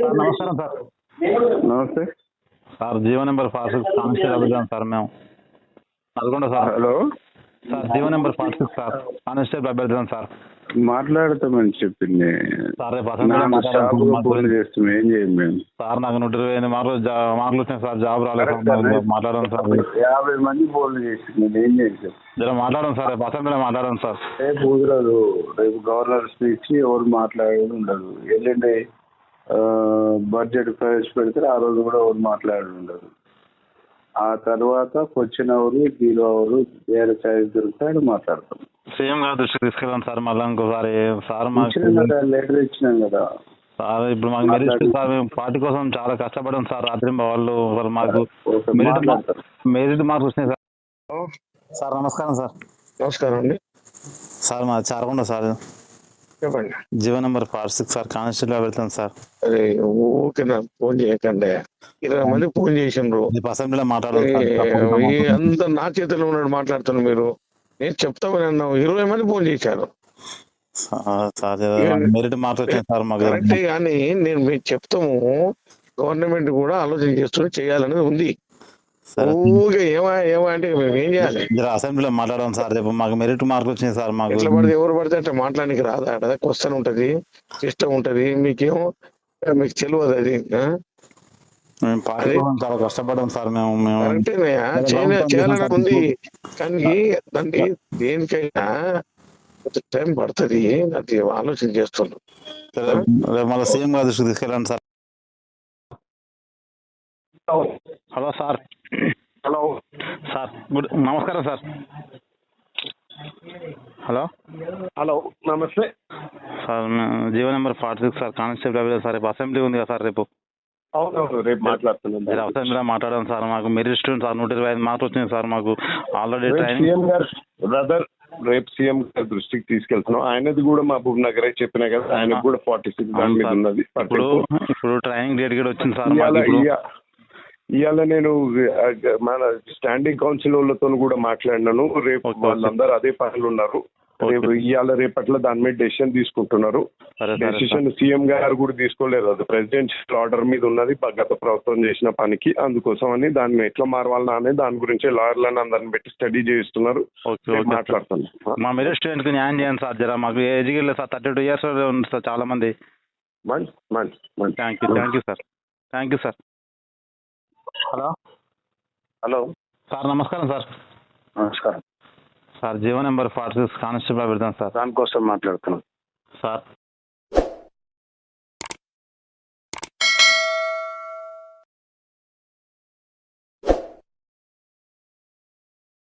Sir నమస్కారం sir. నమస్తే sir GO number 46 constable అభిజాన్ సార్ మేము Nalgonda sir. Hello sir GO number 46 sir constable అభ్యర్థించాను సార్. మాట్లాడతామని చెప్పింది సార్ రేపు అసెంబ్లీలో ఫోన్ చేస్తాం, ఏం చేయం మేము. సార్ నాకు 125 మార్కులు వచ్చినాయి సార్, జాబ్ రాలేదు సార్. మాట్లాడడం సార్, 50 మంది ఫోన్లు చేసింది, నేను ఏం చేసాను. జర మాట్లాడడం సార్, రేపు అసెంబ్లీలో మాట్లాడడం సార్. రేపు కుదరదు, రేపు గవర్నర్ స్పీచ్ ఎవరు మాట్లాడేది ఉండదు. ఎల్లుండి బడ్జెట్ ప్రవేశపెడితే ఆ రోజు కూడా ఎవరు మాట్లాడేది ఉండదు. ఆ తర్వాత క్వశ్చన్ అవరు దీని అవరు వేరే ఛాయిస్ దొరుకుతాడు మాట్లాడతాం. సీఎం గారి దృష్టికి తీసుకెళ్ళాం సార్ మళ్ళీ ఇంకోసారి. సార్ లెటర్ ఇచ్చినాం కదా సార్, ఇప్పుడు మాకు మెరిట్ సార్, మేము పార్టీ కోసం చాలా కష్టపడాం సార్. రాత్రి వాళ్ళు మాకు మెరిట్ మార్క్స్ వచ్చినాయి సార్. సార్ నమస్కారం సార్. నమస్కారం అండి సార్ మాది చారకొండ సార్. చెప్పండి. జీవో నెంబర్ 46 సార్ కానిస్టేబుల్ వెళ్తాను సార్. అరే ఓకే, నాకు ఫోన్ చేయకండి. 20 మంది ఫోన్ చేసిండ్రు, అసెంబ్లీలో మాట్లాడాలి. అంత నా చేతిలో ఉన్నాడు మాట్లాడుతున్నాను. మీరు నేను చెప్తామని అన్నావు, 20 మంది ఫోన్ చేశారు. మెరిట్ మార్క్స్ వచ్చాయి సార్ మాకు. కరెక్టే, కానీ నేను మీకు చెప్తాము, గవర్నమెంట్ కూడా ఆలోచన చేస్తూ చేయాలనేది ఉంది. ఊరికే ఏమా అంటే మేము ఏం చేయాలి? అసెంబ్లీలో మాట్లాడడం సార్, రేపు మాకు మెరిట్ మార్కులు వచ్చినాయి సార్. మాకు ఎట్లా పడితే ఎవరు పడితే అంటే మాట్లాడానికి రాదా? క్వశ్చన్ ఉంటది, సిస్టమ్ ఉంటది, మీకు తెలియదు అది. మేము పార్టీ కోసం చాలా కష్టపడ్డాం సార్. మేము కరెక్టేనయ్యా, చేయాలని ఉంది, కానీ దాన్ని దేనికైనా టైం పడుతుంది. అది ఆలోచన చేస్తున్నాం. రేపు మళ్ళీ సీఎం గారి దృష్టికి తీసుకెళ్ళండి sir. Hello sir. Hello sir నమస్కారం సార్. హలో హలో నమస్తే sir. GO number 46 sir constable అభిజాన్ సార్. రేపు అసెంబ్లీ ఉంది కదా సార్. రేపు అవునవును, రేపు మాట్లాడుతున్నాను. అసెంబ్లీలో మాట్లాడాను సార్. మాకు మెరిట్ స్టూడెంట్ సార్ 125 మార్కులు వచ్చినాయి సార్. మాకు ఆల్రెడీ సీఎం గారు బ్రదర్, రేపు సీఎం గారి దృష్టికి తీసుకెళ్తున్నాం. ఆయనది కూడా మహబూబ్ నగర్ చెప్పినా కదా, ఆయనకు కూడా 46 దాని మీద ఉన్నది. ఇప్పుడు ట్రైనింగ్ డేట్ కూడా వచ్చింది సార్. ఇవాళ నేను మన స్టాండింగ్ కౌన్సిల్ వాళ్ళతో కూడా మాట్లాడినాను. రేపు వాళ్ళందరూ అదే పనులు ఉన్నారు. రేపు ఇవాళ రేపట్ల దాని మీద డెసిషన్ తీసుకుంటున్నారు. డెసిషన్ సీఎం గారు కూడా తీసుకోలేదు, అది ప్రెసిడెన్షియల్ ఆర్డర్ మీద ఉన్నది, గత ప్రభుత్వం చేసిన పనికి. అందుకోసం అని దాన్ని ఎట్లా మారవాలన్నా అనేది దాని గురించి లాయర్లను అందరిని పెట్టి స్టడీ చేస్తున్నారు. మాట్లాడుతున్నాను. మా మెరిట్ స్టూడెంట్ కి న్యాయం చేయండి సార్. జర మాకు ఏజ్ లేదు సార్, 32 years ఉంది సార్ చాలా మంది. Thank you sir. Thank you sir. Hello hello sir నమస్కారం సార్. నమస్కారం సార్. జీవో నెంబర్ 46 కానిస్టేబుల్ పెడతాను సార్. దానికోసం మాట్లాడుతున్నాం సార్.